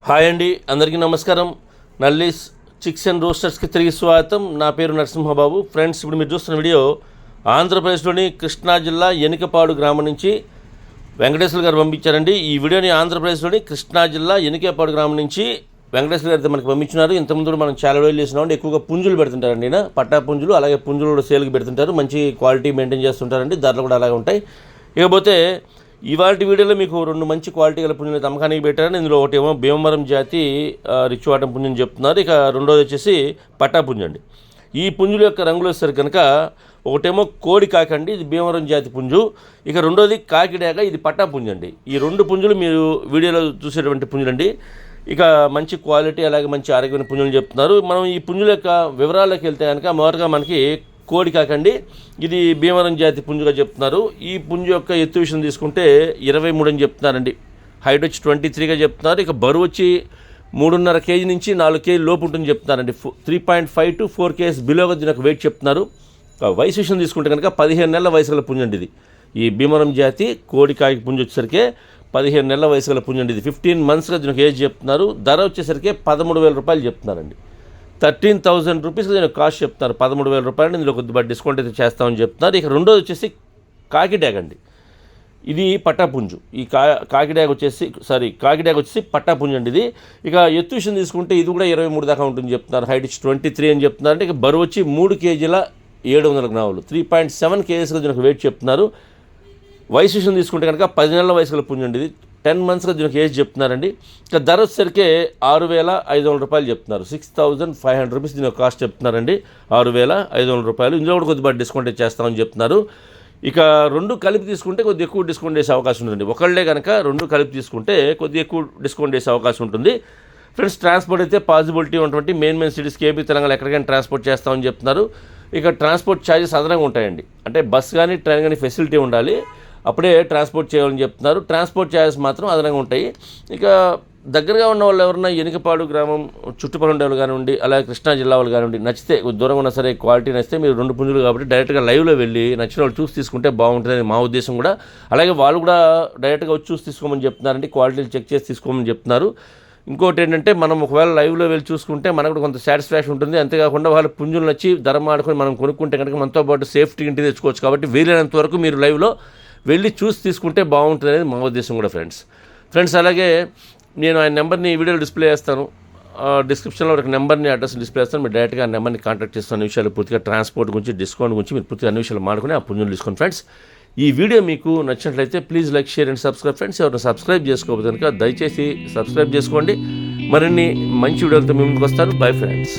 Hi అండి, అందరికీ నమస్కారం. నల్లీస్ చిక్స్ అండ్ రోస్టర్స్కి తిరిగి స్వాగతం. నా పేరు నరసింహబాబు. ఫ్రెండ్స్, ఇప్పుడు మీరు చూస్తున్న వీడియో ఆంధ్రప్రదేశ్లోని కృష్ణా జిల్లా ఎనికపాడు గ్రామం నుంచి వెంకటేశ్వర గారు పంపించారండి. ఈ వీడియోని ఆంధ్రప్రదేశ్లోని కృష్ణా జిల్లా ఎనికపాడు గ్రామం నుంచి వెంకటేశ్వర గారు మనకి పంపించినారు. ఇంతకుముందు మనం చాలా వీడియోలు చేసినామండి. ఎక్కువగా పుంజులు పెడుతుంటారండి, పట్టా పుంజులు, అలాగే పుంజులు కూడా సేల్కి పెడుతుంటారు. మంచి క్వాలిటీ మెయింటైన్ చేస్తుంటారండి, ధరలు కూడా అలాగే ఉంటాయి. ఇకపోతే ఇవాళ వీడియోలో మీకు రెండు మంచి క్వాలిటీ గల పుంజులు అమ్మకానికి పెట్టారు. ఇందులో ఒకటేమో భీమవరం జాతి రిచ్ వాటం పుంజుని చెప్తున్నారు. ఇక రెండోది వచ్చేసి పట్టా పుంజు అండి. ఈ పుంజుల యొక్క రంగులు వస్తారు కనుక ఒకటేమో కోడి కాకి అండి, ఇది భీమవరం జాతి పుంజు. ఇక రెండోది కాకిడాక, ఇది పట్టా పుంజు అండి. ఈ రెండు పుంజులు మీరు వీడియోలో చూసేటువంటి పుంజులండి. ఇక మంచి క్వాలిటీ అలాగే మంచి ఆరోగ్యమైన పుంజులు చెప్తున్నారు. మనం ఈ పుంజుల యొక్క వివరాల్లోకి వెళ్తే కనుక మొదటగా మనకి కోడి కాకండి, ఇది భీమవరం జాతి పుంజుగా చెప్తున్నారు. ఈ పుంజు యొక్క ఎత్తు విషయం తీసుకుంటే 23 అని చెప్తున్నారండి. హైట్ వచ్చి 23గా చెప్తున్నారు. ఇక బరువు వచ్చి 3.5 కేజీ నుంచి 4 కేజీ లోపు ఉంటుందని చెప్తున్నారండి. 3.5 to 4 kgs బిలోగా దీని యొక్క వెయిట్ చెప్తున్నారు. వయసు విషయం తీసుకుంటే కనుక 15 నెలల వయసు గల పుంజు అండి ఇది. ఈ భీమవరం జాతి కోడి కాకి పుంజు వచ్చేసరికి 15 నెలల వయసు గల పుంజు అండి ఇది. 15 monthsగా దీనికి ఏజ్ చెప్తున్నారు. ధర వచ్చేసరికి 13,000 రూపాయలు చెప్తున్నారండి. 13,000 రూపీస్కి దీనికి కాస్ట్ చెప్తున్నారు. 13,000 రూపాయలు. ఇందులో కొద్దిగా డిస్కౌంట్ అయితే చేస్తామని చెప్తున్నారు. ఇక రెండోది వచ్చేసి కాకిడాక్ అండి, ఇది పట్టాపుంజు. ఈ కాకిడాక్ వచ్చేసి పట్టాపుంజు అండి ఇది. ఇక ఎత్తు విషయం తీసుకుంటే ఇది కూడా 23 దాకా ఉంటుంది చెప్తున్నారు. హైట్ వచ్చి 23 అని చెప్తున్నారు. అంటే ఇక బరువు వచ్చి 3 కేజీల 700 గ్రాములు, 3.7 kgsగా దీనికి వెయిట్ చెప్తున్నారు. వయసు విషయం తీసుకుంటే కనుక 10 నెలల వయసు గల పుంజు అండి ఇది. 10 monthsగా దీనికి ఏజ్ చెప్తున్నారండి. ఇక ధర వచ్చేసరికి 6,500 రూపాయలు చెప్తున్నారు. 6,500 రూపీస్ దీని కాస్ట్ చెప్తున్నారండి. 6,500 రూపాయలు. ఇందులో కూడా కొద్దిగా డిస్కౌంట్ చేస్తామని చెప్తున్నారు. ఇక రెండు కలిపి తీసుకుంటే కొద్దిగా ఎక్కువ డిస్కౌంట్ చేసే అవకాశం ఉంటుందండి. ఒకళ్ళే కనుక రెండు కలిపి తీసుకుంటే కొద్దిగా ఎక్కువ డిస్కౌంట్ చేసే అవకాశం ఉంటుంది. ఫ్రెండ్స్, ట్రాన్స్పోర్ట్ అయితే పాసిబిలిటీ ఉన్నటువంటి మెయిన్ సిటీస్కి ఏపీ తెలంగాణ ఎక్కడికైనా ట్రాన్స్పోర్ట్ చేస్తామని చెప్తున్నారు. ఇక ట్రాన్స్పోర్ట్ ఛార్జెస్ అదనంగా ఉంటాయండి. అంటే బస్ కానీ ట్రైన్ కానీ ఫెసిలిటీ ఉండాలి, అప్పుడే ట్రాన్స్పోర్ట్ చేయాలని చెప్తున్నారు. ట్రాన్స్పోర్ట్ ఛార్జెస్ మాత్రం అదనంగా ఉంటాయి. ఇక దగ్గరగా ఉన్న వాళ్ళు ఎవరన్నా ఎనికపాడు గ్రామం చుట్టుపక్కల ఉండే వాళ్ళు కానివ్వండి, అలాగే కృష్ణా జిల్లా వాళ్ళు కానివ్వండి, నచ్చితే దూరంగా ఉన్నా సరే క్వాలిటీ నచ్చితే మీరు రెండు పుంజులు కాబట్టి డైరెక్ట్గా లైవ్లో వెళ్ళి నచ్చిన వాళ్ళు చూసి తీసుకుంటే బాగుంటుందని మా ఉద్దేశం కూడా. అలాగే వాళ్ళు కూడా డైరెక్ట్గా వచ్చి చూసి తీసుకోమని చెప్తున్నారండి, క్వాలిటీలు చెక్ చేసి తీసుకోమని చెప్తున్నారు. ఇంకోటి ఏంటంటే మనం ఒకవేళ లైవ్లో వెళ్ళి చూసుకుంటే మనకు కూడా కొంత సాటిస్ఫాక్షన్ ఉంటుంది. అంతేకాకుండా వాళ్ళ పుంజులు నచ్చి ధర మాడుకొని మనం కొనుక్కుంటే కనుక మనతో పాటు సేఫ్టీ ఇంటి తెచ్చుకోవచ్చు. కాబట్టి వీలైనంత వరకు మీరు లైవ్లో వెళ్ళి చూసి తీసుకుంటే బాగుంటుంది అనేది మా ఉద్దేశం కూడా ఫ్రెండ్స్. అలాగే నేను ఆయన నెంబర్ని వీడియోలో డిస్ప్లే చేస్తాను. డిస్క్రిప్షన్లో ఒక నెంబర్ని అడ్రస్ డిస్ప్లే చేస్తాను. మీరు డైరెక్ట్గా ఆ నెంబర్ని కాంటాక్ట్ చేస్తున్న విషయాలు పూర్తిగా ట్రాన్స్పోర్ట్ గురించి, డిస్కౌంట్ గురించి మీరు పూర్తిగా అన్ని విషయాలు మాడుకుని ఆ పుంజులు తీసుకోండి. ఫ్రెండ్స్, ఈ వీడియో మీకు నచ్చినట్లయితే please like, share and subscribe. Friends, ఎవరైనా సబ్స్క్రైబ్ చేసుకోకపోతే కనుక దయచేసి సబ్స్క్రైబ్ చేసుకోండి. మరిన్ని మంచి వీడియోలతో మీ ముందుకు వస్తాను. Bye friends.